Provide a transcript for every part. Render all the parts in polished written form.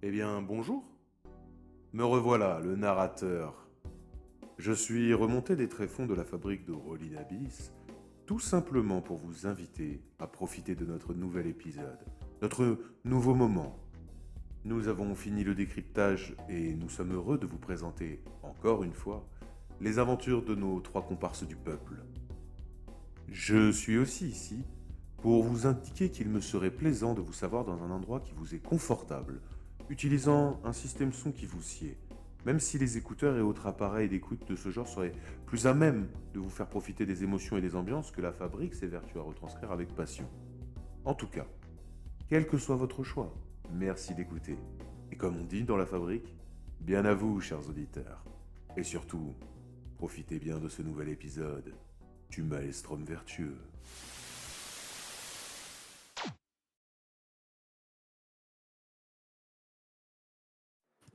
Eh bien, bonjour. Me revoilà, le narrateur. Je suis remonté des tréfonds de la fabrique de Rolling Abyss, tout simplement pour vous inviter à profiter de notre nouvel épisode, notre nouveau moment. Nous avons fini le décryptage et nous sommes heureux de vous présenter, encore une fois, les aventures de nos trois comparses du peuple. Je suis aussi ici pour vous indiquer qu'il me serait plaisant de vous savoir dans un endroit qui vous est confortable, utilisant un système son qui vous sied, même si les écouteurs et autres appareils d'écoute de ce genre seraient plus à même de vous faire profiter des émotions et des ambiances que la fabrique s'évertue à retranscrire avec passion. En tout cas, quel que soit votre choix, merci d'écouter. Et comme on dit dans la fabrique, bien à vous, chers auditeurs. Et surtout, profitez bien de ce nouvel épisode du Maelstrom vertueux.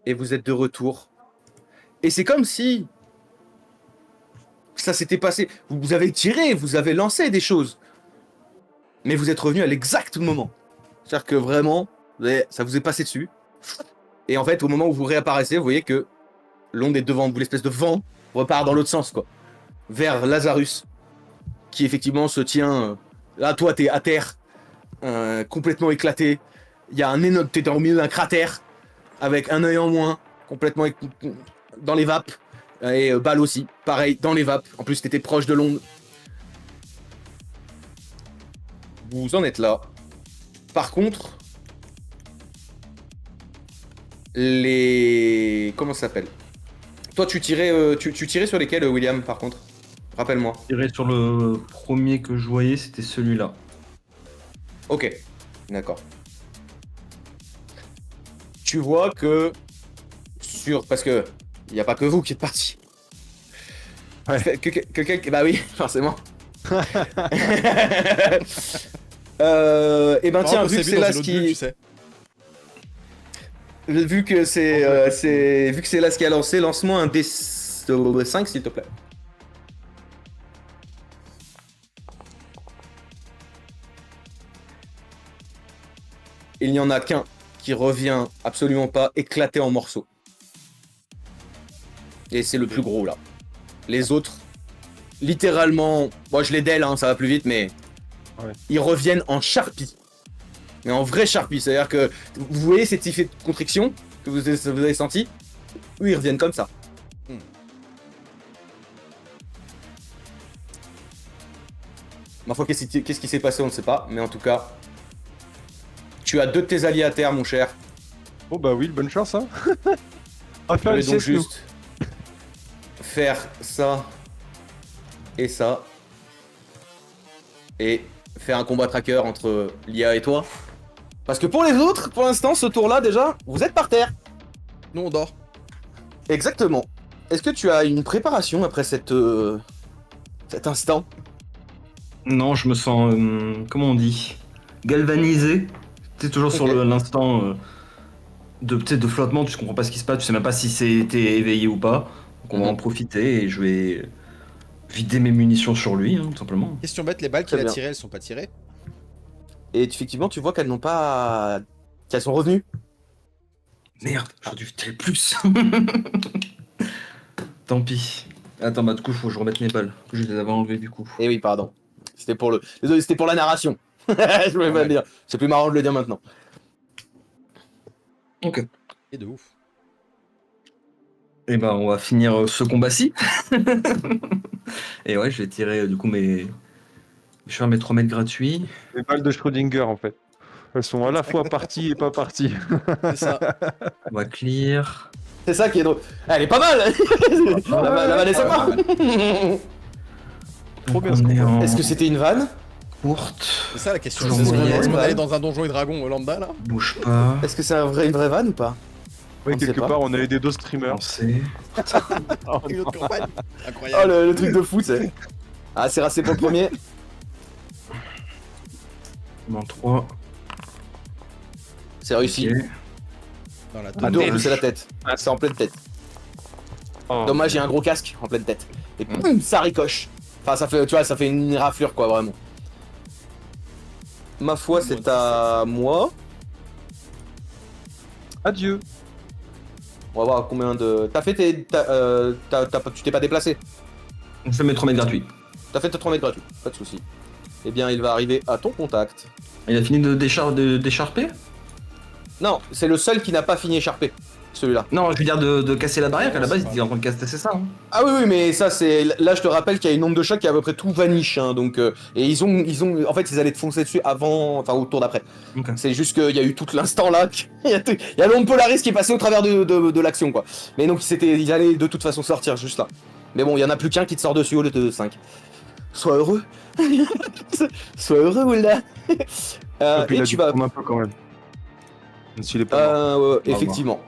Et vous êtes de retour. Et c'est comme si ça s'était passé. Vous avez tiré, vous avez lancé des choses. Mais vous êtes revenu à l'exact moment. C'est-à-dire que vraiment, ça vous est passé dessus. Et en fait, au moment où vous réapparaissez, vous voyez que l'onde est devant vous, l'espèce de vent repart dans l'autre sens, quoi. Vers Lazarus, qui effectivement se tient. Là, toi, t'es à terre, complètement éclaté. Il y a un énorme. T'es au milieu d'un cratère, avec un œil en moins, complètement dans les vapes. Et Bal aussi, pareil, dans les vapes. En plus, t'étais proche de l'onde. Vous en êtes là. Par contre, les... Comment ça s'appelle? Toi, tu tirais, tu tirais sur lesquels, William, par contre? Rappelle-moi. Je dirais sur le premier que je voyais, c'était celui-là. Ok, d'accord. Tu vois que... Parce que... Il n'y a pas que vous qui êtes partis. Ouais. Quelqu'un... Bah oui, forcément. Et ben tiens, vu que c'est là ce qui... Tu sais. Vu que c'est là ce qui a lancé, lance-moi un D5 s'il te plaît. Il n'y en a qu'un qui revient absolument pas éclaté en morceaux. Et c'est le plus gros là. Les autres, littéralement, moi je les déle, hein, ça va plus vite, mais Ouais. ils reviennent en charpie. Mais en vrai charpie, c'est-à-dire que vous voyez cet effet de constriction que vous avez senti. Eux, ils reviennent comme ça. Ma foi, qu'est-ce qui s'est passé, on ne sait pas. Mais en tout cas, tu as deux de tes alliés à terre, mon cher. Bon bah oui, bonne chance hein. On va Je faire vais une donc sieste, nous. juste faire ça et ça. Et faire un combat tracker entre l'IA et toi. Parce que pour les autres, pour l'instant, ce tour-là, déjà, vous êtes par terre. Nous on dort. Exactement. Est-ce que tu as une préparation après cet instant? Non, je me sens, comment on dit, galvanisé. Tu sais, toujours sur Ok. l'instant de flottement, tu comprends pas ce qui se passe, tu sais même pas si c'était éveillé ou pas. Donc on va en profiter et je vais vider mes munitions sur lui, hein, tout simplement. Question bête, les balles Très qu'il a bien. tirées, elles sont pas tirées. Et effectivement, tu vois qu'elles n'ont pas... qu'elles sont revenues. Merde, j'aurais dû tirer plus. Tant pis. Attends, bah du coup, faut que je remette mes balles, que je les avais enlevées du coup. Eh oui, pardon. C'était pour le... Désolé, c'était pour la narration. Je voulais pas le dire. C'est plus marrant de le dire maintenant. Ok. Et de ouf. Et ben, on va finir ce combat-ci. Et ouais, je vais tirer du coup mes... Je vais faire mes 3 mètres gratuits. Les balles de Schrödinger en fait. Elles sont à la fois parties et pas parties. C'est ça. On va clear. C'est ça qui est drôle. Elle est pas mal. La vanne est sympa. Trop bien, On ce est combat. en Est-ce que c'était une vanne? courte. C'est ça la question. Toujours Est-ce qu'on moyen. est-ce qu'on allait dans un donjon et dragon lambda là? Bouge pas. Est-ce que c'est une vraie vanne ou pas? Ouais, On sait quelque pas. part, on a aidé deux streamers. Lancer. Une autre campagne. Oh, Incroyable. le truc de fou, c'est... Ah, c'est rassé pour le premier. Dans 3. C'est réussi. Dans la De tête. deux, dommage. c'est la tête. C'est en pleine tête. Oh. Dommage, il y a un gros casque en pleine tête. Et boum, ça ricoche. Enfin, ça fait, tu vois, ça fait une raflure, quoi, vraiment. Ma foi, c'est à moi. Adieu. On va voir combien de... T'as fait tes... Tu t'es pas déplacé. Je fais mes 3 mètres gratuits. T'as fait tes 3 mètres gratuits, pas de soucis. Eh bien, il va arriver à ton contact. Il a fini de d'écharper? Non, c'est le seul qui n'a pas fini écharpé, celui-là. Non, je veux dire de casser la barrière, qu'à la base il était en train de casser ça. Hein. Ah oui, oui, mais ça, c'est... Là, je te rappelle qu'il y a une onde de choc qui est à peu près tout vanish, hein, donc... Et ils ont... En fait, ils allaient te foncer dessus avant... Enfin, au tour d'après. Ok. C'est juste qu'il y a eu tout l'instant, là. Il y a l'onde Polaris qui est passée au travers de l'action, quoi. Mais donc, ils allaient de toute façon sortir juste là. Mais bon, il y en a plus qu'un qui te sort dessus au lieu de 5. Sois heureux. Sois heureux, Wilda. Et puis, il Et a tu dû vas... prendre un peu quand même. Même s'il est pas mort. effectivement.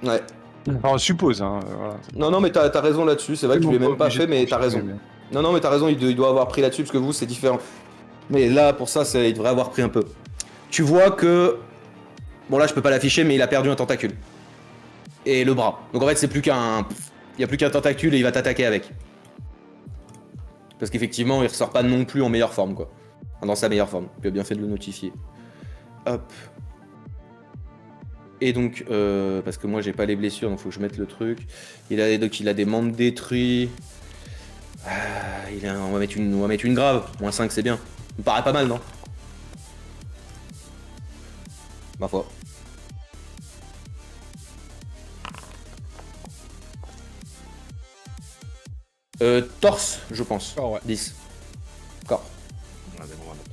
Ouais. Enfin, on suppose, hein. Voilà. Non, non, mais t'as raison là-dessus. C'est vrai que tu l'as même pas obligé fait, de mais t'as confirmer, raison. mais- Non, non, mais t'as raison, il doit avoir pris là-dessus, parce que vous, c'est différent. Mais là, pour ça, il devrait avoir pris un peu. Tu vois que... Bon, là, je peux pas l'afficher, mais il a perdu un tentacule. Et le bras. Donc en fait, c'est plus qu'un... Il y a plus qu'un tentacule et il va t'attaquer avec. Parce qu'effectivement, il ressort pas non plus en meilleure forme, quoi. Enfin, dans sa meilleure forme. Tu as bien fait de le notifier. Hop. Et donc, parce que moi j'ai pas les blessures, donc faut que je mette le truc. Donc il a des membres détruits. On va mettre une grave. Moins 5 c'est bien. Ça me paraît pas mal, non? Ma foi. Torse, je pense. Corps, ouais. 10. Corps.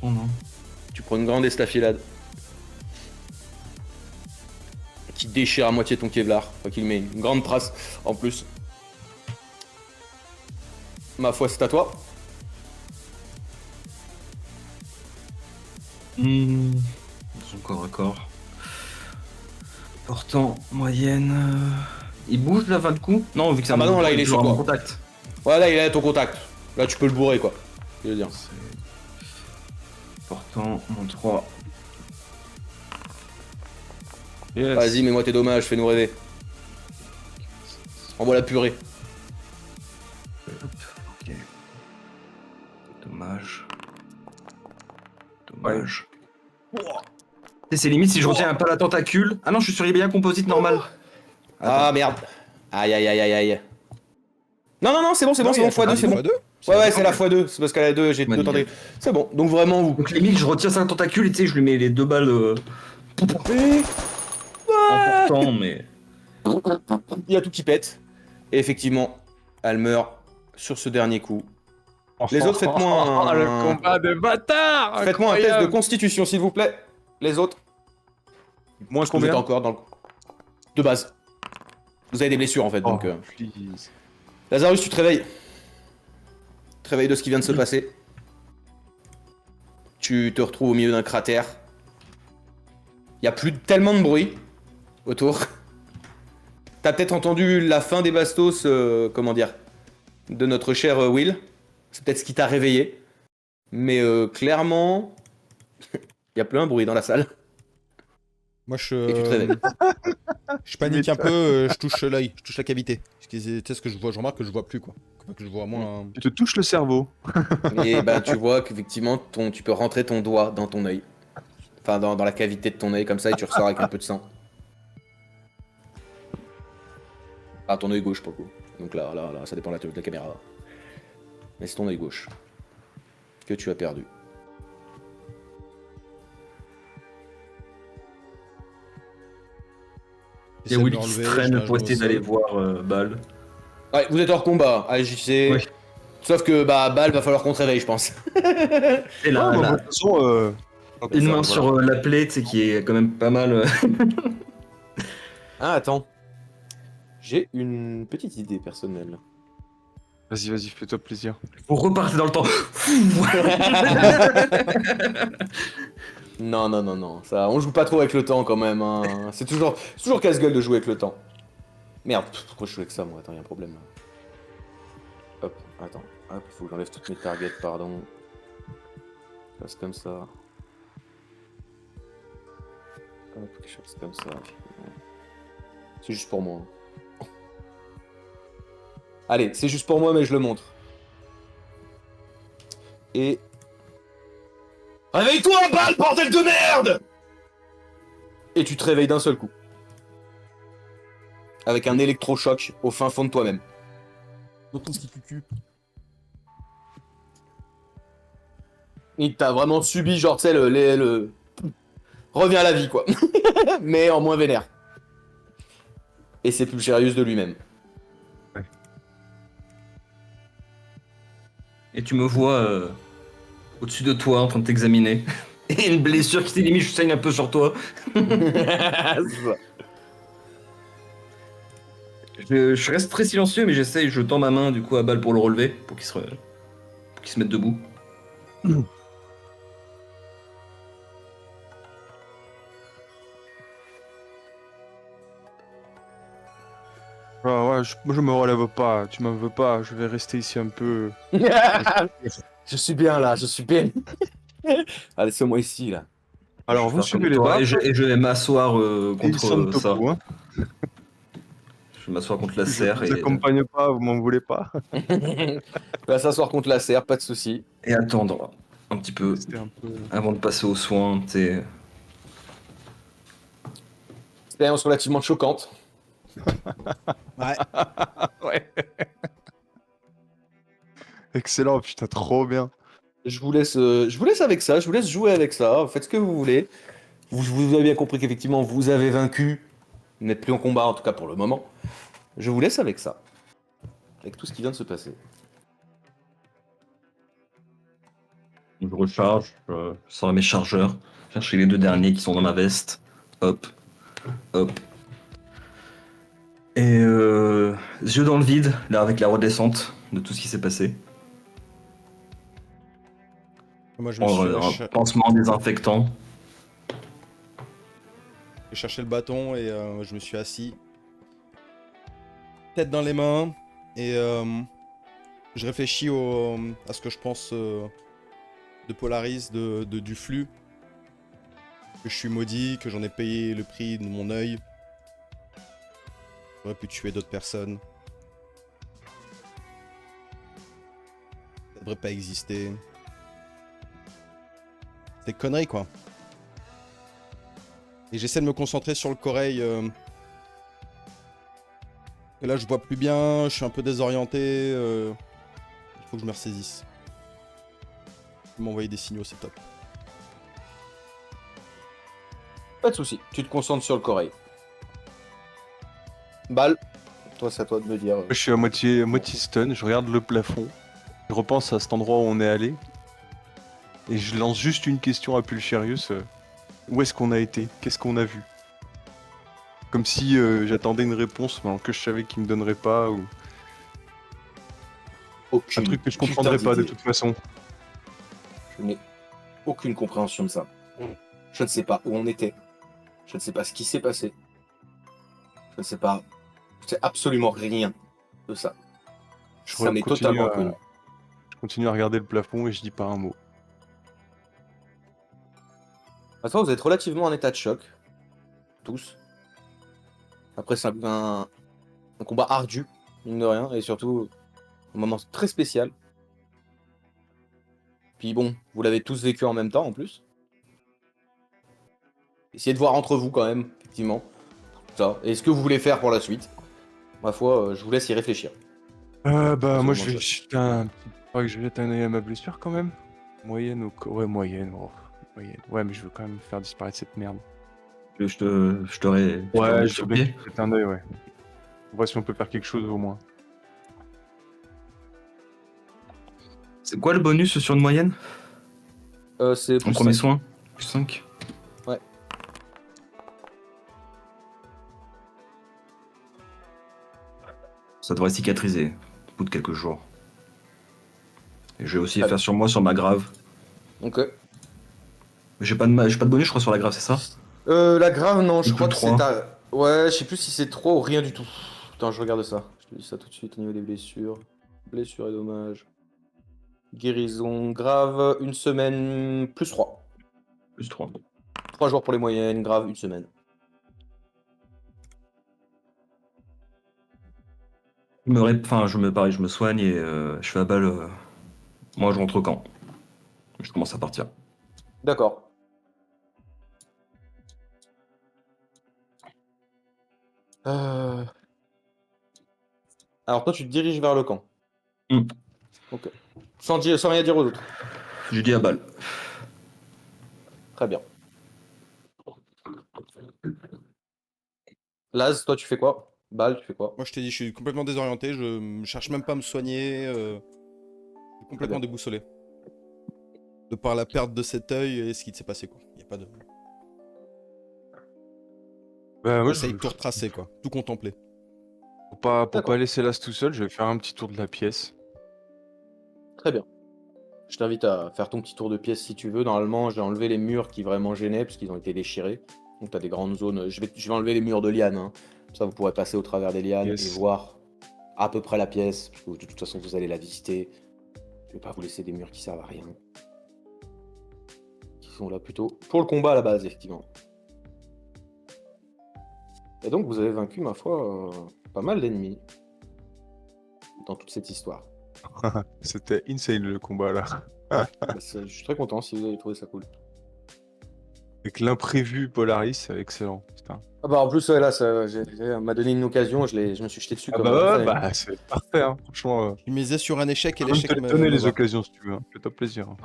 Oh non. Tu prends une grande estafilade. Qui déchire à moitié ton Kevlar. Enfin, qu'il met une grande trace en plus. Ma foi, c'est à toi. Son corps à corps. Portant moyenne. Il bouge là, va le coup? Non, vu que ça Ah bah non, là, il est sur en toi. contact. Voilà, il est à ton contact. Là, tu peux le bourrer, quoi. Je veux dire. Portant mon 3. Yes. Vas-y, mets-moi tes dommages, fais-nous rêver. Envoie la purée. Ok. Dommage. Dommage. C'est limite si je retiens pas la tentacule. Ah non, je suis sur bien composite normal. Ah merde. Aïe aïe aïe aïe aïe. Non, non, non, c'est bon, c'est bon, c'est bon, x2, c'est bon. x2. Ouais, ouais, c'est la x2. C'est parce qu'à la 2, j'ai Ouais, deux nickel. tentacules. C'est bon, donc vraiment, vous. Donc limite, je retire sa tentacule et tu sais, je lui mets les 2 balles en portant, mais. Il y a tout qui pète. Et effectivement, elle meurt sur ce dernier coup. Les autres, faites-moi un... Le combat de bâtard. Faites-moi un test de incroyable. constitution, s'il vous plaît. Les autres. Moins Vous êtes combien? encore dans le... De base. Vous avez des blessures, en fait, donc... Oh, please. Lazarus, tu te réveilles. Tu te réveilles de ce qui vient de se passer. Tu te retrouves au milieu d'un cratère. Il n'y a plus tellement de bruit autour. T'as peut-être entendu la fin des bastos, comment dire, de notre cher Will. C'est peut-être ce qui t'a réveillé. Mais clairement, il y a plein de bruit dans la salle. Moi, Et tu te réveilles. je panique un peu, je touche l'œil, je touche la cavité. Tu sais ce que je vois, je remarque que je vois plus, quoi. Que je vois moins... Tu te touches le cerveau. Et bah tu vois qu'effectivement, tu peux rentrer ton doigt dans ton œil. Enfin, dans la cavité de ton œil, comme ça, et tu ressors avec un peu de sang. Ah, ton œil gauche, pour le coup. Donc là, ça dépend de la caméra. Mais c'est ton œil gauche que tu as perdu. Il y a Willy qui se traîne pour essayer d'aller voir Bal. Ouais, vous êtes hors combat, agissez. Oui. Sauf que, bah, Bal, va falloir qu'on te réveille, je pense. Et là, Ah, bah, là, de toute façon, une main voilà. sur la plaie, tu sais, qui est quand même pas mal. Ah, attends. J'ai une petite idée personnelle. Vas-y, fais-toi plaisir. Vous repartez dans le temps. Non, non, non, non. Ça, on joue pas trop avec le temps quand même. Hein. C'est toujours casse-gueule de jouer avec le temps. Merde, pourquoi je joue avec ça moi? Attends, y'a un problème. Hop, attends. Hop, faut que j'enlève toutes mes targets, pardon. Je fasse comme ça. Hop, quelque chose comme ça. C'est juste pour moi. Allez, c'est juste pour moi, mais je le montre. Et... Réveille-toi, balle, bordel de merde! Et tu te réveilles d'un seul coup. avec un électrochoc au fin fond de toi-même. Dans ton ski cucu. Il t'a vraiment subi, genre, tu sais, le... Reviens à la vie, quoi. Mais en moins vénère. Et c'est Pulcherius de lui-même. Et tu me vois au-dessus de toi en train de t'examiner. Et une blessure qui limite, je saigne un peu sur toi. C'est ça. Je reste très silencieux, mais j'essaye, je tends ma main du coup à Bal pour le relever, pour qu'il se mette debout. Ah ouais, je me relève pas, tu m'en veux pas, je vais rester ici un peu. Je suis bien là, je suis bien. Ah, laissez-moi ici, là. Alors Je vais vous faire comme suivez les toi, barres, et je vais m'asseoir et ils contre sont de ça. topo, hein. Je vais m'asseoir contre la Je serre vous accompagne pas, vous m'en voulez pas. On va s'asseoir contre la serre, pas de soucis. et attendre un petit peu C'était un peu... avant de passer aux soins. Tu sais. Expérience relativement choquante. Ouais. Ouais. Excellent, putain, trop bien. Je vous laisse avec ça, je vous laisse jouer avec ça, faites ce que vous voulez. Vous avez bien compris qu'effectivement vous avez vaincu, vous n'êtes plus en combat en tout cas pour le moment. Je vous laisse avec ça, avec tout ce qui vient de se passer. Je recharge, je sors mes chargeurs, chercher les deux derniers qui sont dans ma veste. Hop, hop. Et yeux dans le vide, là avec la redescente de tout ce qui s'est passé. Moi, je me Prendre suis un pansement désinfectant. cherché le bâton et je me suis assis. Tête dans les mains. Et je réfléchis à ce que je pense de Polaris, du flux. Que je suis maudit, que j'en ai payé le prix de mon œil. J'aurais pu tuer d'autres personnes. Ça devrait pas exister. C'est conneries quoi. Et j'essaie de me concentrer sur le coreil. Et là je vois plus bien, je suis un peu désorienté. Il faut que je me ressaisisse. Tu m'envoyer des signaux, c'est top. Pas de soucis, tu te concentres sur le coreil. Balle, toi c'est à toi de me dire. Je suis à moitié stun, je regarde le plafond, je repense à cet endroit où on est allé, et je lance juste une question à Pulcherius. Où est-ce qu'on a été? Qu'est-ce qu'on a vu? Comme si j'attendais une réponse, alors que je savais qu'il me donnerait pas, ou Aucune un truc que je putain comprendrais pas de d'idée. toute façon. Je n'ai aucune compréhension de ça. Je ne sais pas où on était. Je ne sais pas ce qui s'est passé. Je ne sais pas. Je sais absolument rien de ça. Ça m'est totalement inconnu. Je continue à regarder le plafond et je dis pas un mot. Maintenant, vous êtes relativement en état de choc. Tous. Après, c'est un combat ardu, mine de rien, et surtout un moment très spécial. Puis bon, vous l'avez tous vécu en même temps en plus. Essayez de voir entre vous quand même, effectivement. Ça. Et ce que vous voulez faire pour la suite. Ma foi, je vous laisse y réfléchir. Bah Dans ce moi moment je vais de jeter un petit... Faudrait que je jette un œil à ma blessure quand même. Moyenne ou... Ouais, moyenne, oh, moyenne. Ouais, mais je veux quand même faire disparaître cette merde. Je te Ouais, remets je sur veux bien pied. que tu jettes un œil, ouais. On voit si on peut faire quelque chose au moins. C'est quoi le bonus sur une moyenne? C'est En plus premier 5. soin? Plus 5. Ouais. Ça devrait cicatriser au bout de quelques jours. Et je vais aussi Ah faire sur moi, sur ma grave. Ok. J'ai pas de bonus, je crois, sur la grave, c'est ça? La grave, non, je Ou crois plus que c'est 3. ta... Ouais, je sais plus si c'est 3 ou rien du tout. Putain, je regarde ça. Je te dis ça tout de suite au niveau des blessures. Blessures et dommages. Guérison grave, une semaine, plus 3. Plus 3. 3 jours pour les moyennes, grave, une semaine. Pareil, je me soigne et je fais à balle. Moi, je rentre au camp. Je commence à partir. D'accord. Alors toi, tu te diriges vers le camp. Hmm. Ok. Sans rien dire aux autres. Je dis à balle. Très bien. Laz, toi, tu fais quoi? Bal, tu fais quoi? Moi, je t'ai dit, je suis complètement désorienté. Je cherche même pas à me soigner. Je suis complètement bien. déboussolé. De par la perte de cet œil et ce qui s'est passé, quoi. Y a pas de. Bah, moi, J'essaye de tout retracer, quoi. Tout contempler. pour pas D'accord. laisser Las tout seul, je vais faire un petit tour de la pièce. Très bien. Je t'invite à faire ton petit tour de pièce si tu veux. Normalement, j'ai enlevé les murs qui vraiment gênaient parce qu'ils ont été déchirés. Donc, tu as des grandes zones. Je vais enlever les murs de lianes. Hein. Ça, vous pourrez passer au travers des lianes Yes. et voir à peu près la pièce. Parce que de toute façon, vous allez la visiter. Je vais pas vous laisser des murs qui servent à rien. Qui sont là plutôt pour le combat à la base, effectivement. Et donc, vous avez vaincu, ma foi, pas mal d'ennemis dans toute cette histoire. C'était insane le combat là. Bah, je suis très content si vous avez trouvé ça cool. Avec l'imprévu Polaris, c'est excellent. Putain. Ah bah en plus, ouais, là, elle m'a donné une occasion, je me suis jeté dessus Ah comme bah, un ouais, fan. bah c'est parfait, hein. Franchement. Je misais sur un échec et Je peux même l'échec te me donner me les va. occasions si tu veux. Hein. Fais-toi plaisir. Hein.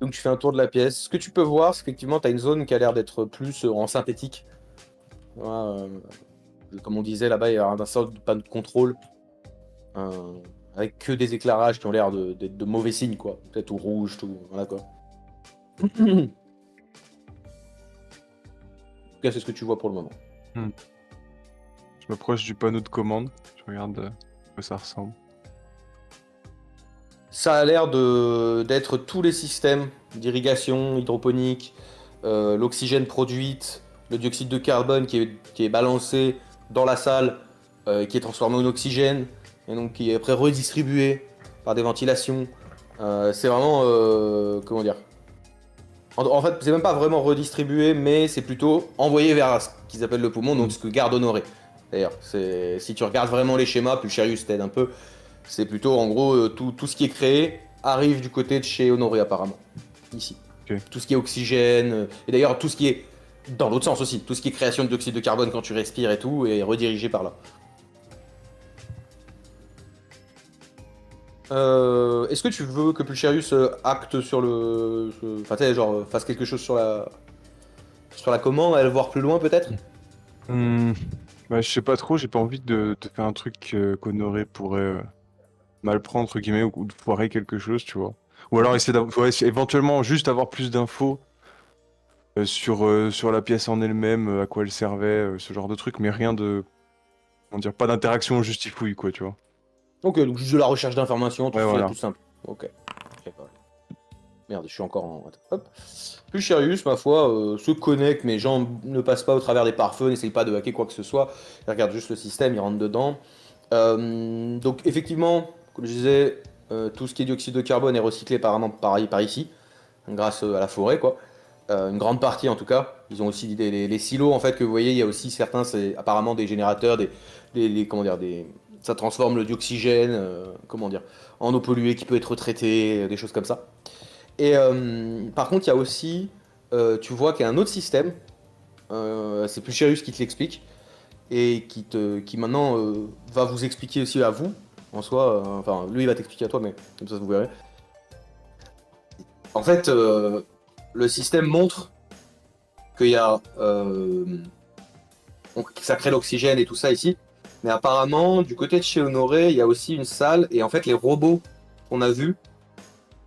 Donc tu fais un tour de la pièce. Ce que tu peux voir, c'est qu'effectivement, tu as une zone qui a l'air d'être plus en synthétique. Voilà, comme on disait, là-bas, il y a un sorte de panneau de contrôle. Avec que des éclairages qui ont l'air d'être de mauvais signes, quoi. Peut-être tout rouge, tout. Voilà, quoi. En tout cas, c'est ce que tu vois pour le moment. Je m'approche du panneau de commande. Je regarde à quoi ça ressemble. Ça a l'air d'être tous les systèmes d'irrigation hydroponique, l'oxygène produite, le dioxyde de carbone qui est balancé dans la salle, qui est transformé en oxygène, et donc qui est après redistribué par des ventilations. C'est vraiment, comment dire, en fait, c'est même pas vraiment redistribué, mais c'est plutôt envoyé vers ce qu'ils appellent le poumon, donc ce que garde Honoré. D'ailleurs, si tu regardes vraiment les schémas, puis Charius t'aide un peu, c'est plutôt en gros tout ce qui est créé arrive du côté de chez Honoré apparemment, ici. Ok. Tout ce qui est oxygène, et d'ailleurs tout ce qui est dans l'autre sens aussi, tout ce qui est création de dioxyde de carbone quand tu respires et tout, est redirigé par là. Est-ce que tu veux que Pulcherius acte sur le... Enfin tu sais, genre fasse quelque chose sur la commande, aller voir plus loin peut-être? Bah, je sais pas trop, j'ai pas envie de faire un truc qu'Honoré pourrait mal prendre, entre guillemets, ou de foirer quelque chose, tu vois. Ou alors essayer éventuellement juste avoir plus d'infos sur la pièce en elle-même, à quoi elle servait, ce genre de truc, mais rien de. Comment dire, pas d'interaction justifouille, quoi, tu vois. Ok, donc juste de la recherche d'informations, tout Ouais, ce qui est voilà. plus simple. Ok. D'accord. Merde, je suis encore en... Hop. Pulcherius, ma foi, se connecte, mais gens ne passent pas au travers des pare-feux, n'essayent pas de hacker quoi que ce soit. Ils regardent juste le système, ils rentrent dedans. Donc effectivement, comme je disais, tout ce qui est dioxyde de carbone est recyclé apparemment par ici, grâce à la forêt, quoi. Une grande partie en tout cas. Ils ont aussi les silos en fait que vous voyez, il y a aussi certains, c'est apparemment des générateurs, comment dire, ça transforme le dioxygène, comment dire, en eau polluée qui peut être traitée, des choses comme ça. Et par contre, il y a aussi, tu vois qu'il y a un autre système, c'est Pulcherius qui te l'explique, et qui maintenant va vous expliquer aussi à vous, en soi, enfin lui il va t'expliquer à toi, mais comme ça vous verrez. En fait, le système montre qu'il y a, donc, ça crée l'oxygène et tout ça ici, mais apparemment du côté de chez Honoré, il y a aussi une salle, et en fait les robots qu'on a vus,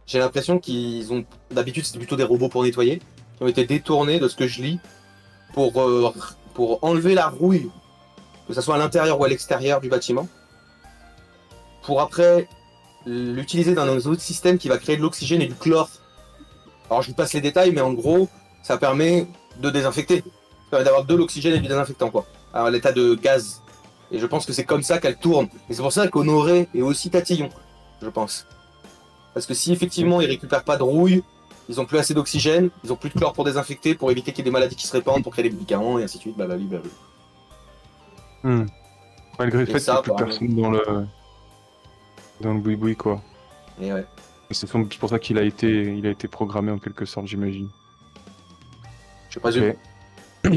j'ai l'impression qu'ils ont, d'habitude c'était plutôt des robots pour nettoyer, qui ont été détournés de ce que je lis pour enlever la rouille, que ce soit à l'intérieur ou à l'extérieur du bâtiment, pour après l'utiliser dans un autre système qui va créer de l'oxygène et du chlore. Alors je vous passe les détails, mais en gros, ça permet de désinfecter. Ça permet d'avoir de l'oxygène et du désinfectant, quoi. À l'état de gaz. Et je pense que c'est comme ça qu'elle tourne. Et c'est pour ça qu'Honoré est aussi tatillon, je pense. Parce que si effectivement ils récupèrent pas de rouille, ils ont plus assez d'oxygène, ils ont plus de chlore pour désinfecter, pour éviter qu'il y ait des maladies qui se répandent, pour créer des médicaments, et ainsi de suite, blablabla. Malgré le Et fait ça, qu'il n'y ait plus personne dans le boui-boui, quoi. Et ouais. Et c'est pour ça qu'il a été programmé en quelque sorte, j'imagine. Je présume. Ok.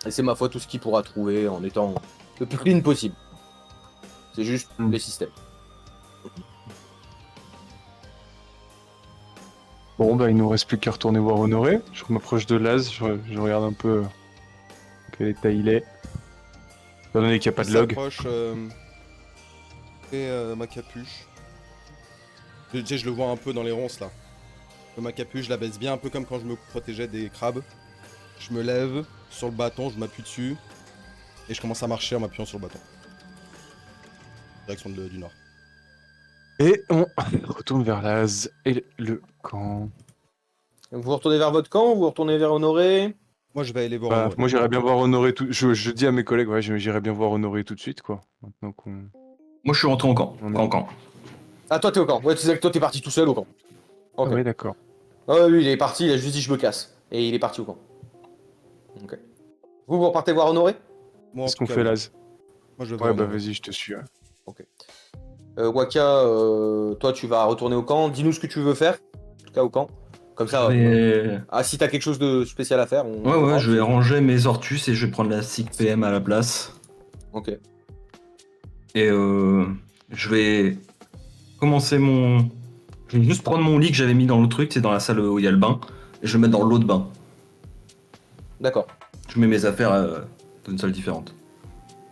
Et c'est ma foi tout ce qu'il pourra trouver en étant le plus clean possible. C'est juste Mm. les systèmes. Bon, bah, il nous reste plus qu'à retourner voir Honoré. Je m'approche de Laz, je regarde un peu quel état il est. Étant donné qu'il n'y a pas de Il log. s'approche, et ma capuche. Tu sais, je le vois un peu dans les ronces là. Ma capuche, je la baisse bien, un peu comme quand je me protégeais des crabes. Je me lève sur le bâton, je m'appuie dessus. Et je commence à marcher en m'appuyant sur le bâton. Direction du nord. Et on retourne vers Laz et le camp. Vous retournez vers votre camp ou vous retournez vers Honoré? Moi, je vais aller voir Bah, Honoré. moi, j'irais bien voir Honoré tout... Je dis à mes collègues, ouais, j'irais bien voir Honoré tout de suite, quoi. Maintenant qu'on... Moi, je suis rentré en camp. On est- En camp. Ah, toi t'es au camp. Ouais, tu sais que toi t'es parti tout seul au camp. Ok. Ah ouais, d'accord. Ah, lui il est parti, il a juste dit je me casse. Et il est parti au camp. Ok. Vous repartez voir Honoré? Moi, en Qu'est-ce tout qu'on cas, fait, oui. Laz? Moi, je vais Ouais, voir bah Honoré. vas-y, je te suis. Ouais. Waka, toi tu vas retourner au camp. Dis-nous ce que tu veux faire. En tout cas au camp. Comme ça. Et... Ah, si t'as quelque chose de spécial à faire, on Ouais, verra. je vais ranger mes Ortus et je vais prendre la SIG PM à la place. Ok. Et je vais commencer mon... Je vais juste prendre mon lit que j'avais mis dans le truc, c'est dans la salle où il y a le bain, et je vais le mettre dans l'eau de bain. D'accord. Je mets mes affaires dans une salle différente.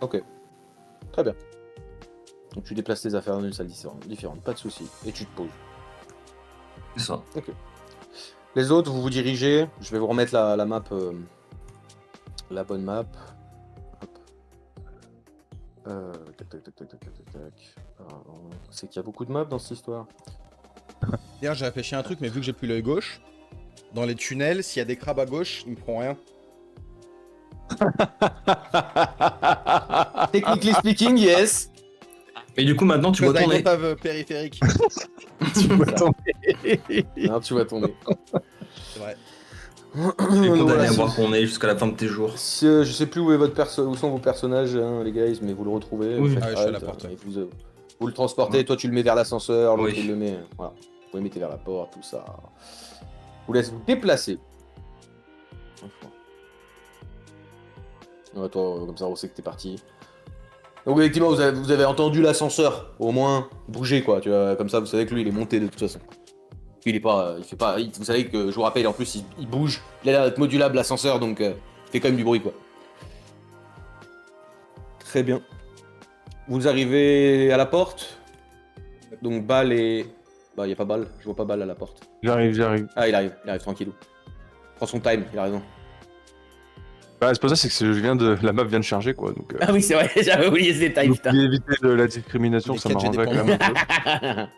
Ok. Très bien. Donc tu déplaces tes affaires dans une salle différente. Pas de souci. Et tu te poses. C'est ça. Les autres, vous vous dirigez. Je vais vous remettre la map. La bonne map. Hop. Tac. Alors, c'est qu'il y a beaucoup de maps dans cette histoire. D'ailleurs, j'ai réfléchi à un truc, mais vu que j'ai plus l'œil gauche, dans les tunnels, s'il y a des crabes à gauche, ils me feront rien. Technically speaking, yes. Et du coup, maintenant, tu vois ton nez. Périphérique. Tu vois ton- Non, tu vas tomber. C'est vrai. Tu es Donc, condamné voilà, à si- voir ton nez jusqu'à la fin de tes jours. je sais plus où, où sont vos personnages, hein, les guys, mais vous le retrouvez. Oui. Vous faites Ah, je suis à la halte, porte. et vous le transportez. Toi, tu le mets vers l'ascenseur. L'autre, Oui. il le met. Voilà. Vous le mettez vers la porte, tout ça. Vous laisse vous déplacer. Ouais, toi, comme ça, on sait que t'es parti. Donc, effectivement, vous avez entendu l'ascenseur, au moins, bouger, quoi. Tu vois, comme ça, vous savez que lui, il est monté de toute façon. Il est pas. Il fait pas. Vous savez que, je vous rappelle, en plus, il bouge. Il a l'air d'être modulable, l'ascenseur, donc il fait quand même du bruit, quoi. Très bien. Vous arrivez à la porte. Donc, Bal et. Bah, y a pas Bal. Je vois pas Bal à la porte. J'arrive. Ah, il arrive tranquillou. Prends son time, il a raison. Bah, c'est pas ça, c'est que la map vient de charger, quoi. Donc, Ah oui, c'est vrai, j'avais oublié ce détail, donc, putain. pour éviter la discrimination, Les ça quêtes, j'ai m'arrangerait des quand même un peu.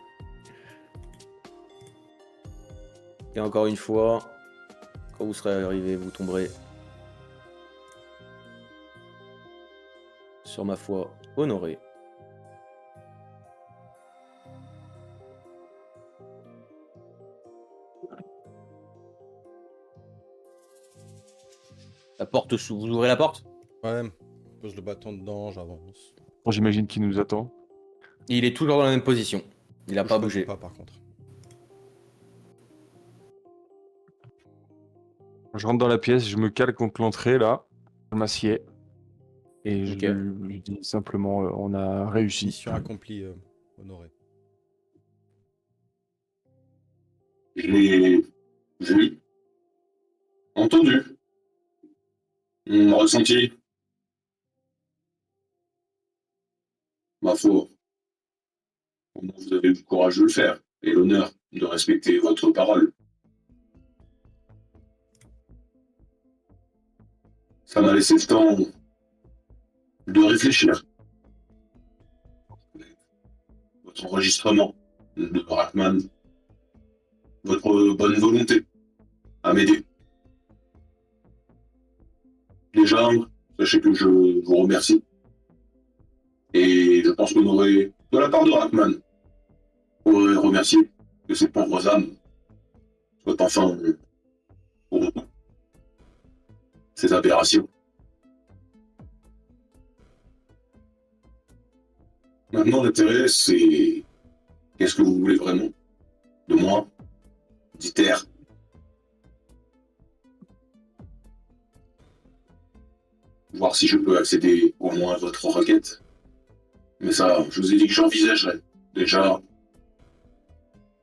Et encore une fois, quand vous serez arrivé, vous tomberez sur ma foi honorée. La porte s'ouvre. Vous ouvrez la porte? Ouais, je pose le bâton dedans, j'avance. Bon, j'imagine qu'il nous attend. Il est toujours dans la même position. Il a Je pas bouge bougé. pas, par contre. Je rentre dans la pièce, je me cale contre l'entrée, là. Je m'assieds. Et Ok. je dis simplement, on a réussi. Mission accomplie, honoré. Je l'ai vu, entendu, ressenti. Ma foi, vous avez eu le courage de le faire et l'honneur de respecter votre parole. Ça m'a laissé le temps de réfléchir. Votre enregistrement de Rackman, votre bonne volonté à m'aider. Déjà, sachez que je vous remercie. Et je pense qu'on aurait, de la part de Rackman, on aurait remercié que ces pauvres âmes soient enfin au repos. Ces aberrations. Maintenant, l'intérêt, c'est qu'est-ce que vous voulez vraiment de moi, d'Iter? voir si je peux accéder au moins à votre requête. Mais ça, je vous ai dit que j'envisagerais. Déjà,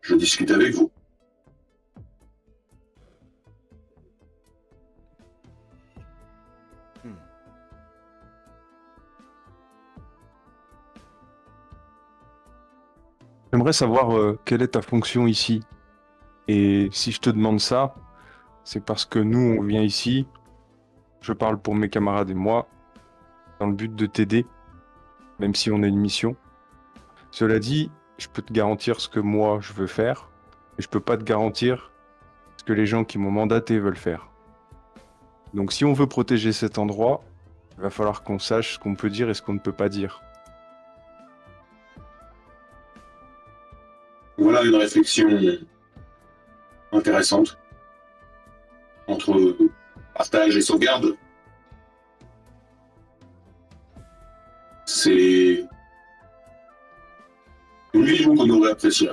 je discute avec vous. J'aimerais savoir quelle est ta fonction ici. Et si je te demande ça, c'est parce que nous, on vient ici, je parle pour mes camarades et moi, dans le but de t'aider, même si on a une mission. Cela dit, je peux te garantir ce que moi, je veux faire, mais je peux pas te garantir ce que les gens qui m'ont mandaté veulent faire. Donc si on veut protéger cet endroit, il va falloir qu'on sache ce qu'on peut dire et ce qu'on ne peut pas dire. Voilà une réflexion intéressante entre partage et sauvegarde. C'est une vision qu'on aurait appréciée.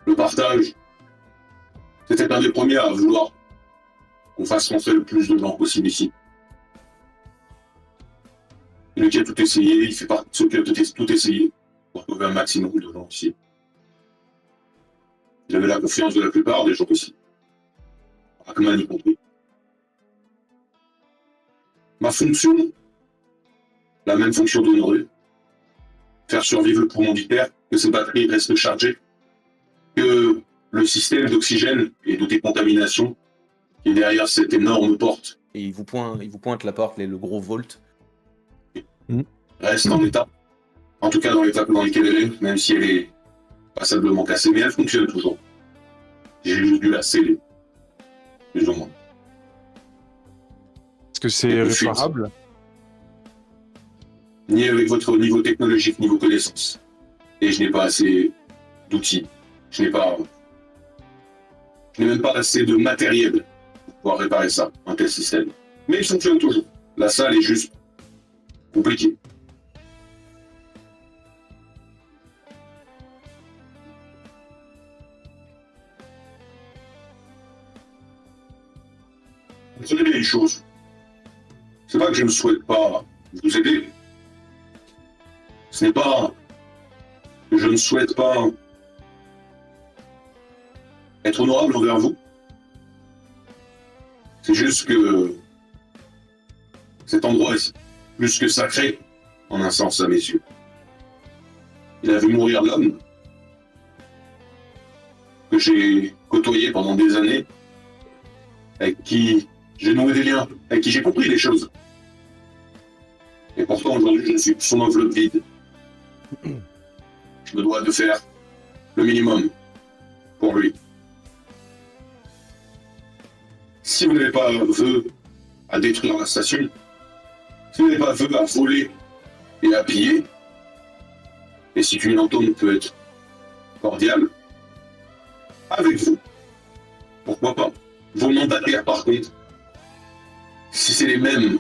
Le partage, c'était un des premiers à vouloir qu'on fasse rentrer le plus de gens possible ici. Lui qui a tout essayé, il fait partie de ceux qui ont tout essayé pour trouver un maximum de gens ici. Il avait la confiance de la plupart des gens ici. Hackman y compris. Ma fonction, la même fonction d'honoré, faire survivre le poumon d'Hyper, que ses batteries restent chargées, que le système d'oxygène et de décontamination qui est derrière cette énorme porte Et il vous pointe la porte, le gros Volt. reste en état. En tout cas dans l'état dans lequel elle est, même si elle est passablement cassée, mais elle fonctionne toujours. J'ai juste dû la sceller. Plus ou moins. Est-ce que c'est Et de suite. réparable? Ni avec votre niveau technologique, niveau connaissance. Et je n'ai pas assez d'outils. Je n'ai même pas assez de matériel pour pouvoir réparer ça, un tel système. Mais il fonctionne toujours. La salle est juste compliquée. Vous savez une chose. C'est pas que je ne souhaite pas vous aider. Ce n'est pas que je ne souhaite pas être honorable envers vous. C'est juste que cet endroit est plus que sacré, en un sens à mes yeux. Il a vu mourir l'homme que j'ai côtoyé pendant des années, avec qui j'ai noué des liens, avec qui j'ai compris des choses. Et pourtant, aujourd'hui, je ne suis son enveloppe vide. Je me dois de faire le minimum pour lui. Si vous n'avez pas vœu à détruire la station, si vous n'avez pas vœu à voler et à piller, et si une entente peut être cordiale, avec vous, pourquoi pas. Vos mandataires, par contre, si c'est les mêmes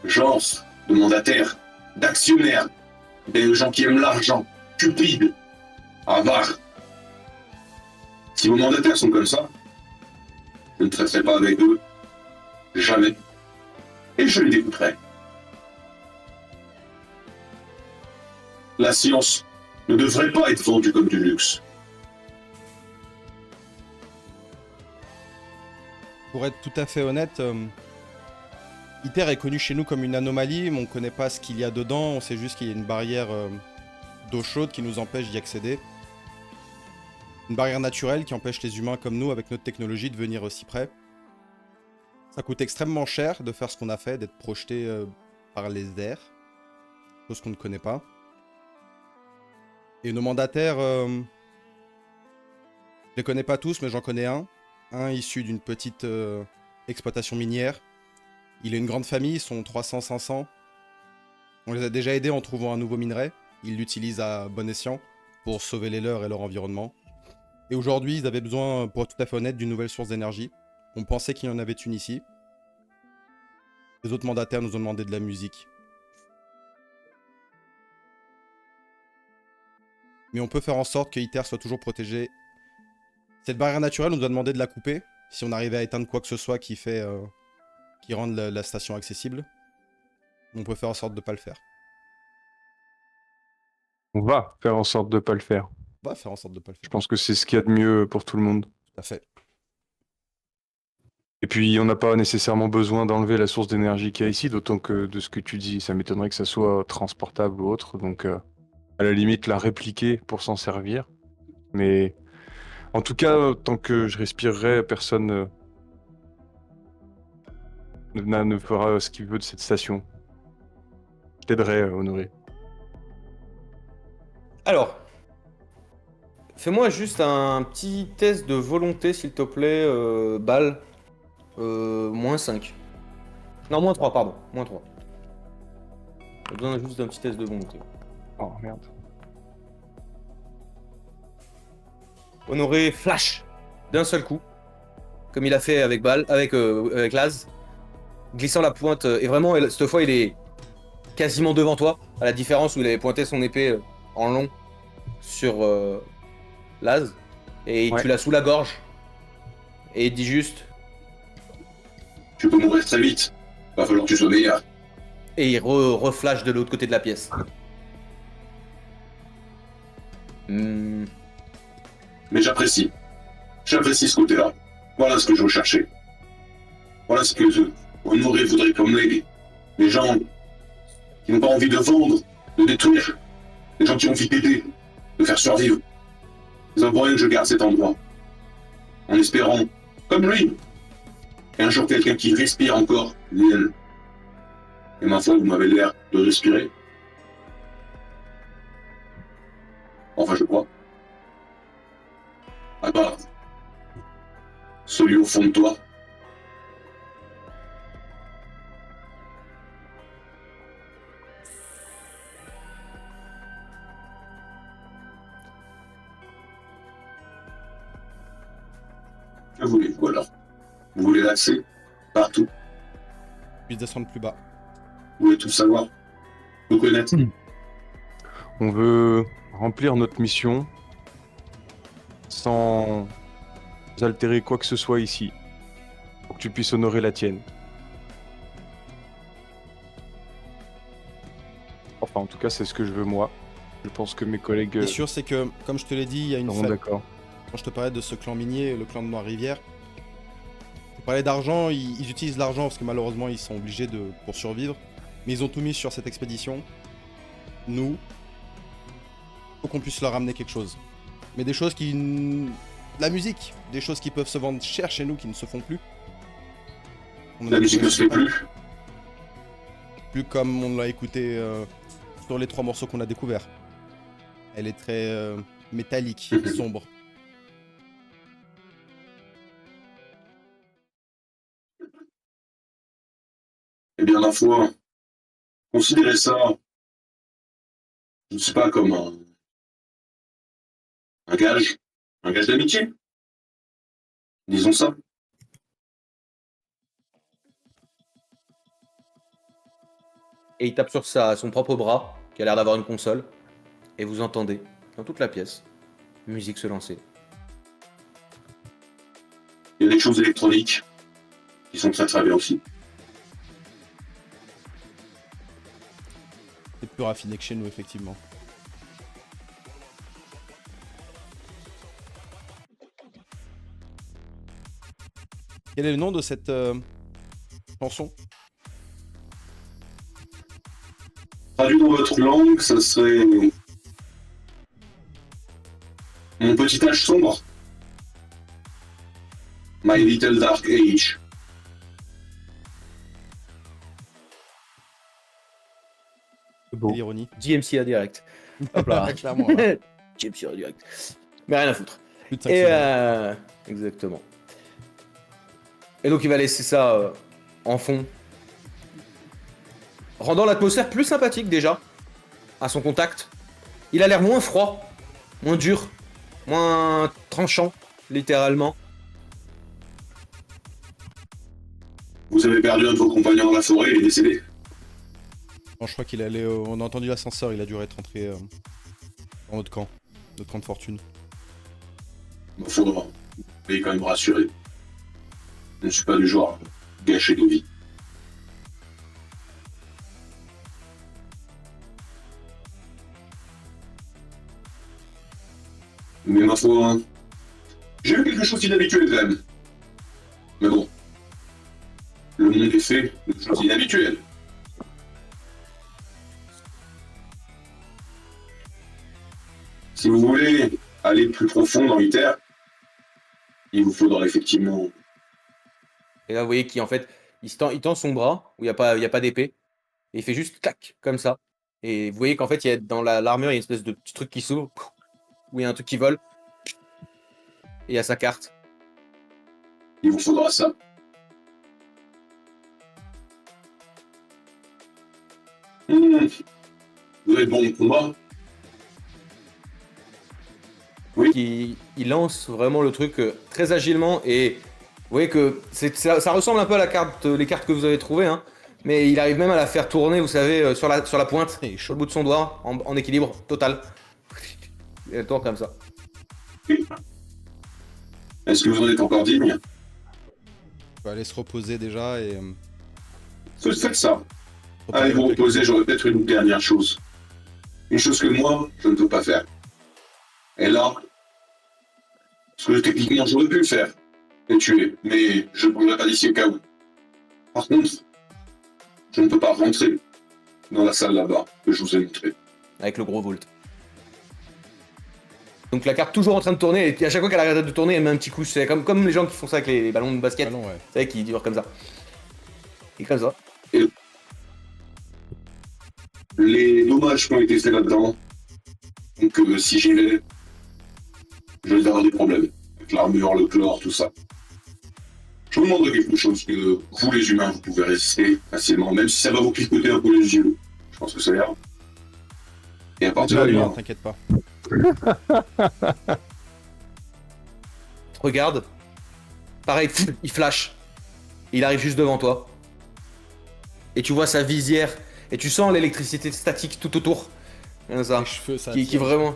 genres de mandataires, d'actionnaires, des gens qui aiment l'argent, cupides, avares, si vos mandataires sont comme ça, je ne traiterai pas avec eux, jamais, et je les découperai. La science ne devrait pas être vendue comme du luxe. Pour être tout à fait honnête, ITER est connu chez nous comme une anomalie, mais on ne connaît pas ce qu'il y a dedans, on sait juste qu'il y a une barrière d'eau chaude qui nous empêche d'y accéder. Une barrière naturelle qui empêche les humains comme nous, avec notre technologie, de venir aussi près. Ça coûte extrêmement cher de faire ce qu'on a fait, d'être projeté par les airs, chose qu'on ne connaît pas. Et nos mandataires, je les connais pas tous, mais j'en connais un. Un issu d'une petite exploitation minière. Il a une grande famille, ils sont 300-500. On les a déjà aidés en trouvant un nouveau minerai. Ils l'utilisent à bon escient pour sauver les leurs et leur environnement. Et aujourd'hui, ils avaient besoin, pour être tout à fait honnête, d'une nouvelle source d'énergie. On pensait qu'il y en avait une ici. Les autres mandataires nous ont demandé de la musique. Mais on peut faire en sorte que ITER soit toujours protégé. Cette barrière naturelle, on doit demander de la couper. Si on arrivait à éteindre quoi que ce soit qui fait qui rendent la station accessible. On peut faire en sorte de pas le faire. On va faire en sorte de pas le faire. On va faire en sorte de pas le Je faire. pense que c'est ce qu'il y a de mieux pour tout le monde. Tout à fait. Et puis, on n'a pas nécessairement besoin d'enlever la source d'énergie qu'il y a ici, d'autant que de ce que tu dis, ça m'étonnerait que ça soit transportable ou autre. Donc, à la limite, la répliquer pour s'en servir. Mais en tout cas, tant que je respirerai, personne ne fera ce qu'il veut de cette station. Je t'aiderai, Honoré. Alors, fais-moi juste un petit test de volonté, s'il te plaît, balle. -5. Non, -3, pardon. -3. J'ai besoin juste d'un petit test de volonté. Oh merde. Honoré flash d'un seul coup, comme il a fait avec avec Laz, glissant la pointe. Et vraiment, cette fois, il est quasiment devant toi, à la différence où il avait pointé son épée en long sur Laz. Et Ouais. tu l'as sous la gorge. Et il dit juste. Tu peux mourir très vite. Va falloir que tu sois meilleur. Et il reflash de l'autre côté de la pièce. Hmm. Mais j'apprécie. J'apprécie ce côté-là. Voilà ce que je recherchais. Voilà ce que Honoré voudrait comme les gens qui n'ont pas envie de vendre, de détruire. Les gens qui ont envie d'aider, de faire survivre. C'est pour rien que je garde cet endroit. En espérant, comme lui, qu'un jour quelqu'un qui respire encore vienne. Et ma foi, vous m'avez l'air de respirer. Enfin, je crois. À part celui au fond de toi. Que voulez-vous alors? Vous voulez l'accès partout? Puis descendre plus bas. Vous voulez tout savoir? Tout connaître? On veut remplir notre mission sans altérer quoi que ce soit ici, pour que tu puisses honorer la tienne. Enfin, en tout cas, c'est ce que je veux moi. Je pense que mes collègues Ce qui est sûr, c'est que, comme je te l'ai dit, il y a une seront d'accord. Quand je te parlais de ce clan minier, le clan de Noire-Rivière, tu parlais d'argent, ils utilisent l'argent parce que malheureusement ils sont obligés pour survivre. Mais ils ont tout mis sur cette expédition. Nous, faut qu'on puisse leur amener quelque chose. Mais des choses qui... La musique, des choses qui peuvent se vendre cher chez nous, qui ne se font plus. On en La a musique ne se fait découvert plus. plus comme on l'a écouté sur les 3 morceaux qu'on a découverts. Elle est très métallique, sombre. Eh bien, ma foi, considérez ça, je ne sais pas, comme un gage d'amitié. Disons ça. Et il tape sur son propre bras, qui a l'air d'avoir une console. Et vous entendez, dans toute la pièce, musique se lancer. Il y a des choses électroniques qui sont très très bien aussi. C'est plus raffiné que chez nous, effectivement. Quel est le nom de cette chanson? Traduit dans votre langue, ça serait Mon petit âge sombre. My Little Dark Age. Bon. Quelle ironie. JMC direct. Hop là. Clairement, là. JMC direct. Mais rien à foutre. Plus de 5 Et exactement. Et donc il va laisser ça en fond, rendant l'atmosphère plus sympathique déjà à son contact. Il a l'air moins froid, moins dur, moins tranchant, littéralement. Vous avez perdu un de vos compagnons dans la forêt, il est décédé. Bon, je crois qu'il allait. On a entendu l'ascenseur, il a dû être rentré dans notre camp de fortune. Ma foi, vous pouvez quand même rassurer. Je ne suis pas du genre à gâcher de vie. Mais ma foi, j'ai vu quelque chose d'inhabituel quand même. Mais bon, le monde est fait de choses inhabituelles. Si vous voulez aller plus profond dans l'ITER, il vous faudra effectivement... Et là, vous voyez qu'en fait, il tend son bras, où il y a pas d'épée, et il fait juste clac, comme ça. Et vous voyez qu'en fait, dans l'armure, il y a une espèce de petit truc qui s'ouvre, où il y a un truc qui vole, et il y a sa carte. Il vous faudra ça. Vous avez bon combat. Il lance vraiment le truc très agilement, et vous voyez que ça ressemble un peu à les cartes que vous avez trouvées, hein, mais il arrive même à la faire tourner, vous savez, sur la pointe, Il est sur chaud. le bout de son doigt, en équilibre total. Et elle tourne comme ça. Est-ce que vous en êtes encore digne? On va aller se reposer déjà et... Faites ça. Allez vous reposer, j'aurais peut-être une dernière chose. Une chose que moi, je ne peux pas faire. Et là, parce que techniquement j'aurais pu le faire, et tuer, mais je ne bougerai pas d'ici au cas où. Par contre, je ne peux pas rentrer dans la salle là-bas que je vous ai montrée. Avec le gros volt. Donc la carte toujours en train de tourner, et à chaque fois qu'elle arrête de tourner, elle met un petit coup. C'est comme les gens qui font ça avec les ballons de basket. Ballon, ouais. Vous savez, qui durent comme ça. Et comme ça. Les dommages qui ont été faits là-dedans, donc si j'y vais, je vais avoir des problèmes. Avec l'armure, le chlore, tout ça. Je vous demanderai quelque chose que vous, les humains, vous pouvez résister facilement, même si ça va vous picoter un peu les yeux. Je pense que ça ira. Et à partir de là, T'inquiète pas. Regarde. Pareil, il flash. Il arrive juste devant toi. Et tu vois sa visière. Et tu sens l'électricité statique tout autour. Comme ça. Les cheveux, ça Qui attire. vraiment.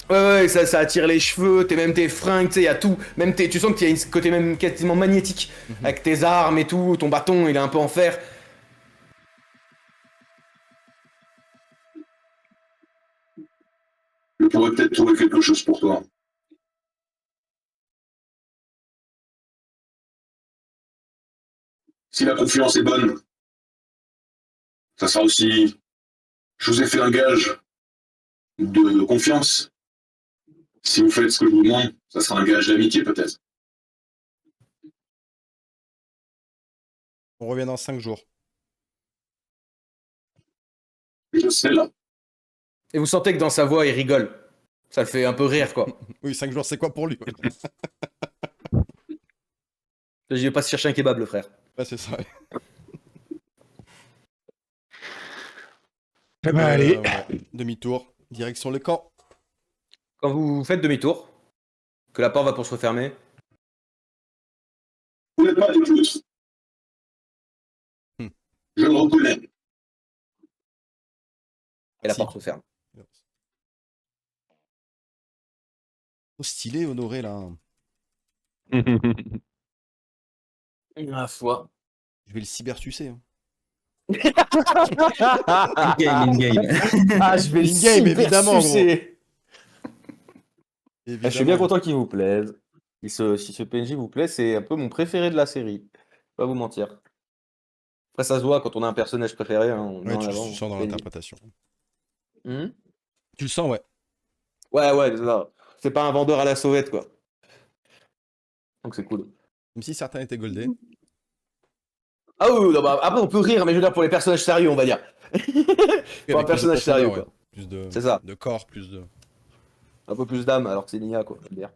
Ouais, ça attire les cheveux, même tes fringues, tu sais, il y a tout. Même tu sens qu'il y a un côté même quasiment magnétique. Avec tes armes et tout, ton bâton, il est un peu en fer. je pourrais peut-être trouver quelque chose pour toi. Si la confiance est bonne, ça sera aussi... Je vous ai fait un gage de confiance. Si vous faites ce que je vous demande, ça sera un gage d'amitié peut-être. On revient dans 5 jours. Je serai là. Et vous sentez que dans sa voix, il rigole. Ça le fait un peu rire, quoi. Oui, 5 jours, c'est quoi pour lui? Je vais pas se chercher un kebab, le frère. Ouais, c'est ça. Allez. Ouais. Demi-tour, direction le camp. Quand vous faites demi-tour, que la porte va pour se refermer, Vous n'êtes pas des plus. Je le reconnais. et la Si. porte se ferme. Trop stylé, Honoré, là. Ma foi. Je vais le cybersucer. Hein. In-game. Ah, je vais In-game, évidemment, sucer. Évidemment. Je suis bien content qu'il vous plaise. Si ce PNJ vous plaît, c'est un peu mon préféré de la série. Pas vous mentir. Après, ça se voit quand on a un personnage préféré. Hein, on met Ouais, en tu avant le sens dans PNJ. l'interprétation. Hmm. Tu le sens, ouais. Ouais, c'est ça. C'est pas un vendeur à la sauvette, quoi. Donc c'est cool. Même si certains étaient goldés. Ah oui, non, bah, après on peut rire, mais je veux dire pour les personnages sérieux, on va dire. Pour un Avec plus de personnage sérieux, profondeur, quoi. ouais. Plus de, C'est ça. de corps, plus de... Un peu plus d'âme, alors que c'est Nia, quoi, je veux dire.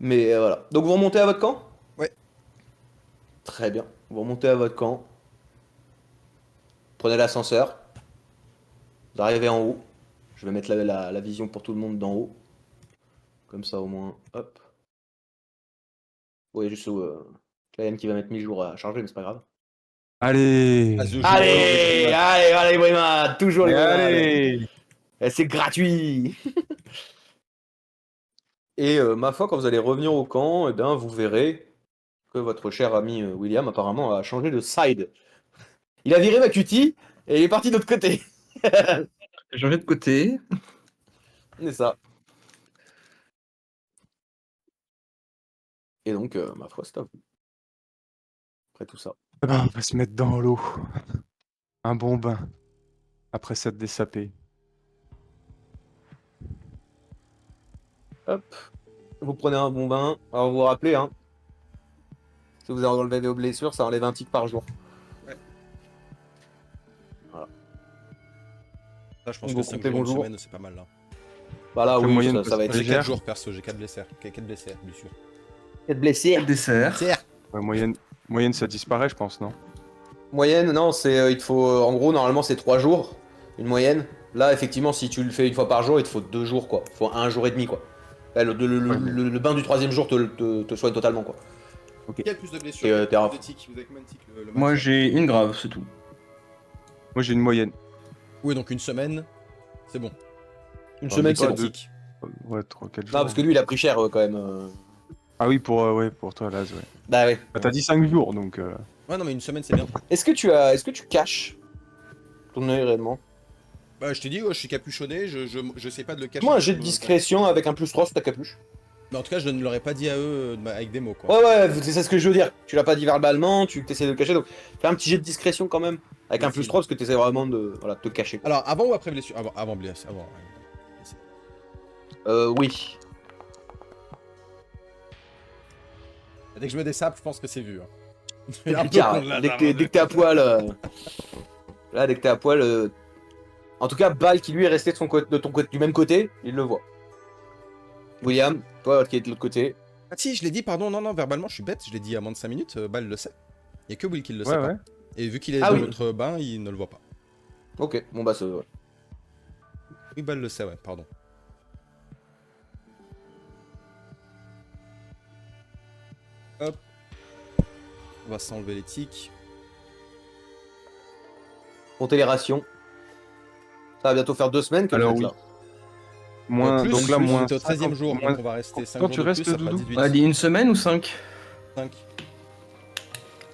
Mais voilà. Donc vous remontez à votre camp? Ouais. Très bien. Vous remontez à votre camp. Prenez l'ascenseur. Vous arrivez en haut. Je vais mettre la vision pour tout le monde d'en haut. Comme ça au moins. Hop. Vous voyez juste Clayen qui va mettre mi-jour à charger, mais c'est pas grave. Allez. Allez, Brima, toujours les Brima. Allez. Et c'est gratuit. Et ma foi, quand vous allez revenir au camp, eh bien, vous verrez que votre cher ami William apparemment a changé de side. Il a viré ma cutie et il est parti de l'autre côté. J'ai changé de côté. C'est ça. Et donc, ma foi, c'est à vous. Après tout ça. Eh ben, on va se mettre dans l'eau. Un bon bain. Après s'être dessapé. Hop. Vous prenez un bon bain. Alors, vous vous rappelez, hein. Si vous enlevez vos blessures, ça enlève un tic par jour. Là, je pense Vous que 5 comptez jours, une bonjour. semaine, c'est pas mal là. Bah là, Quelle oui, moyenne ça va être J'ai Légère. 4 jours perso, j'ai 4 blessés. 4 blessés, bien sûr. 4 blessés. Dessert. Ouais, moyenne, ça disparaît, je pense, non? Moyenne, non, c'est il te faut en gros normalement c'est 3 jours, une moyenne. Là effectivement si tu le fais une fois par jour, il te faut 2 jours quoi. Il faut 1 jour et demi quoi. Là, Ouais, mais- le bain du 3e jour te soigne totalement quoi. Qui a le plus de blessures? Et, t'es Plus raf. de tics. Vous avez combien de tics le max? Moi j'ai une grave, c'est tout. Moi, j'ai une moyenne. Oui, donc une semaine, c'est bon. Une semaine c'est pas bon. deux. Tics. Ouais, 3-4 jours. Non parce que lui il a pris cher quand même. Ah oui, pour toi, Laz, ouais. Bah ouais. Bah, t'as dit 5 jours, donc... Ouais, non, mais une semaine, c'est bien. Est-ce que tu caches ton œil réellement? Bah, je t'ai dit, je suis capuchonné, je sais pas de le cacher. Moi un jet de discrétion avec un +3 sur ta capuche. Mais en tout cas, je ne l'aurais pas dit à eux avec des mots, quoi. Ouais ouais, c'est ça ce que je veux dire. Tu l'as pas dit verbalement, tu essaies de le cacher donc fais un petit jet de discrétion quand même avec un Merci. +3 parce que tu essaies vraiment de voilà, te cacher. Quoi. Alors, avant ou après blessure? Avant blessure. Avant. Oui. Dès que je me dessape, je pense que c'est vu. Hein. Il est un peu Picard, con de la dès dame, que t'es à poil. Là, dès que t'es à poil. En tout cas, Bal qui lui est resté de ton côté, du même côté, il le voit. William, toi qui es de l'autre côté. Ah si, je l'ai dit, pardon, non, verbalement, je suis bête, je l'ai dit à moins de 5 minutes, Bal le sait. Il y a que Will qui le sait Ouais, pas. ouais. Et vu qu'il est Ah dans oui. notre bain, il ne le voit pas. Ok, bon bah c'est. Ouais. Oui, Bal le sait, ouais, pardon. Hop. On va s'enlever les tics. Comptez les rations. Ça va bientôt faire 2 semaines que Alors vous êtes oui. là. Moins, Plus, donc là, plus, moins... on était au 13e jour, moins- donc on va rester 5 Toi, jours tu de restes, plus, ça fera Doudou 18. On a dit une semaine ou 5? 5.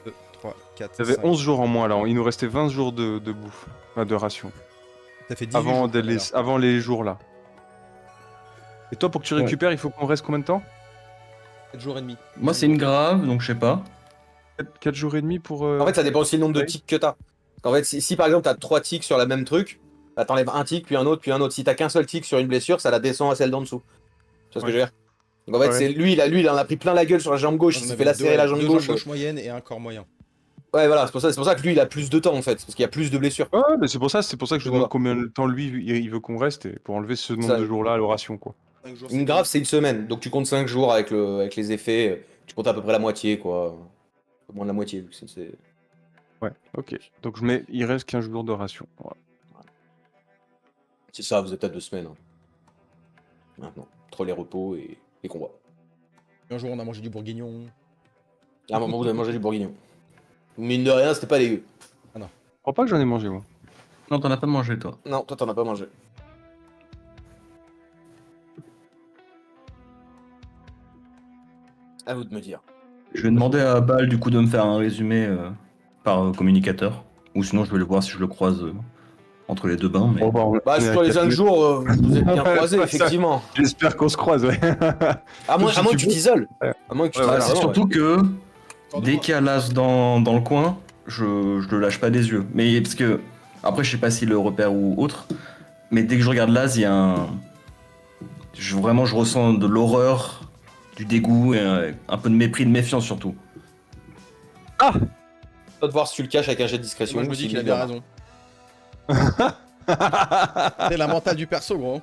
2, 3, 4, Il y avait 5. 11 jours en moins, là. Il nous restait 20 jours de bouffe. Enfin, de ration. Ça fait 18 Avant, jours. avant les jours, là. Et toi, pour que tu Ouais. récupères, il faut qu'on reste combien de temps? 4 jours et demi. Moi c'est une grave, donc je sais pas. 4 jours et demi pour... En fait, ça dépend aussi le nombre de Ouais. tics que t'as. En fait, si par exemple t'as 3 tics sur la même truc, bah, t'enlèves un tic, puis un autre, puis un autre. Si t'as qu'un seul tic sur une blessure, ça la descend à celle d'en dessous. Tu vois ce que je veux dire? Donc en fait, Ouais. c'est lui, il en a pris plein la gueule sur la jambe gauche, il s'est fait lacérer la jambe gauche. moyenne et un corps moyen. Ouais, voilà, c'est pour ça que lui, il a plus de temps en fait, parce qu'il y a plus de blessures. Ouais, mais c'est pour ça que je Voilà. lui demande combien de temps lui il veut qu'on reste pour enlever ce nombre Ça- de jours-là à l'oration, quoi. 5 jours, Une grave, c'est une semaine, donc tu comptes 5 jours avec les effets, tu comptes à peu près la moitié, quoi. Un peu moins de la moitié, vu que c'est. Ouais, ok. Donc il reste 15 jours de ration. Voilà. C'est ça, vous êtes à 2 semaines. Hein. Maintenant, entre les repos et les combats. Un jour, on a mangé du bourguignon. À un moment, vous avez mangé du bourguignon. Mine de rien, c'était pas dégueu. Je crois pas que j'en ai mangé, moi. Non, t'en as pas mangé toi. Non, toi, t'en as pas mangé. À vous de me dire. Je vais demander à Bal du coup de me faire un résumé par communicateur. Ou sinon je vais le voir si je le croise entre les deux bains. Mais... Bah, sur les 5 jours, vous êtes bien croisés, Ouais, ça- effectivement. J'espère qu'on se croise, ouais. À moins Si que tu tu veux. t'isoles. Ouais. À moins que tu Ouais, t'isoles c'est vraiment, surtout que Hors de dès moi. qu'il y a l'as dans le coin, je le lâche pas des yeux. Mais parce que, après je sais pas s'il le repère ou autre, mais dès que je regarde l'as, il y a un... vraiment je ressens de l'horreur, du dégoût et un peu de mépris, de méfiance surtout. ouais. Toi de voir si tu le caches avec un jet de discrétion. Moi, je me ou dis s'il qu'il a est bien là. raison. C'est la mentale du perso, gros.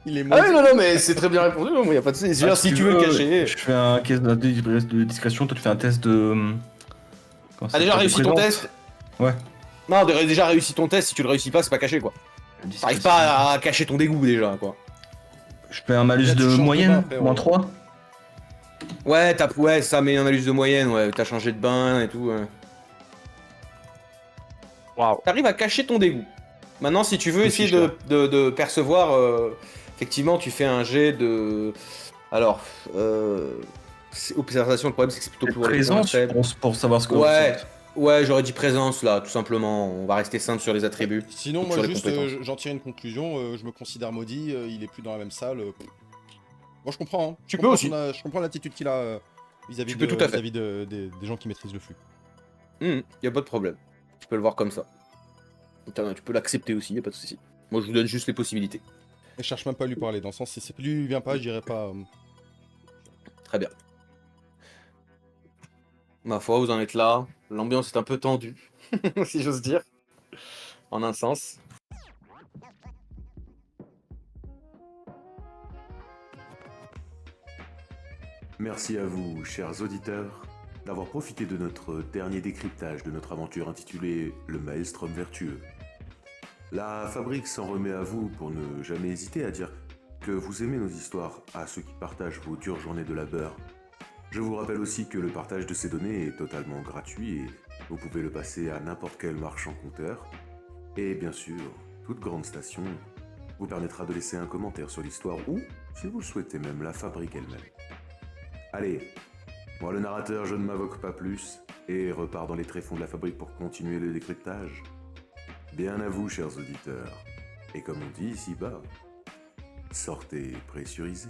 Il est Ah maudit. oui, non, non, mais c'est très bien répondu, il y a pas de souci. C'est-à-dire, si tu veux le cacher. Je fais un test de discrétion, toi tu fais un test de... comment ça Ah, déjà s'appelle, de réussi ton présence. test? Ouais. Non, déjà réussi ton test, si tu le réussis pas, c'est pas caché, quoi. T'arrives pas à cacher ton dégoût, déjà, quoi. Je fais un malus Là, tu de changes de moyenne, bain, frérot. moins 3. Ouais, ça met un malus de moyenne, ouais. T'as changé de bain et tout, ouais. Waouh. T'arrives à cacher ton dégoût. Maintenant, si tu veux Je essayer suis de percevoir, effectivement, tu fais un jet de. Alors, observation, le problème c'est que c'est plutôt pour les points Présence faibles. pour savoir ce que Ouais, ouais, j'aurais dit présence là, tout simplement. On va rester simple sur les attributs. Sinon, Sur moi, les juste, compétences. j'en tire une conclusion. Je me considère maudit. Il est plus dans la même salle. Moi, je comprends. Hein. Tu Je peux comprends aussi. je comprends l'attitude qu'il a. vis-à-vis Tu peux tout à fait. des gens qui maîtrisent le flux. Y a pas de problème. Tu peux le voir comme ça. Tu peux l'accepter aussi, y a pas de souci. Moi, je vous donne juste les possibilités. Et je cherche même pas à lui parler, dans le sens, si lui vient pas, je dirais pas... Très bien. Ma foi, vous en êtes là. L'ambiance est un peu tendue, si j'ose dire. En un sens. Merci à vous, chers auditeurs, d'avoir profité de notre dernier décryptage de notre aventure intitulée Le Maelstrom vertueux. La fabrique s'en remet à vous pour ne jamais hésiter à dire que vous aimez nos histoires à ceux qui partagent vos dures journées de labeur. Je vous rappelle aussi que le partage de ces données est totalement gratuit et vous pouvez le passer à n'importe quel marchand compteur. Et bien sûr, toute grande station vous permettra de laisser un commentaire sur l'histoire ou, si vous le souhaitez même, la fabrique elle-même. Allez, moi le narrateur, je ne m'invoque pas plus et repars dans les tréfonds de la fabrique pour continuer le décryptage. Bien à vous, chers auditeurs. Et comme on dit ici-bas, sortez pressurisés.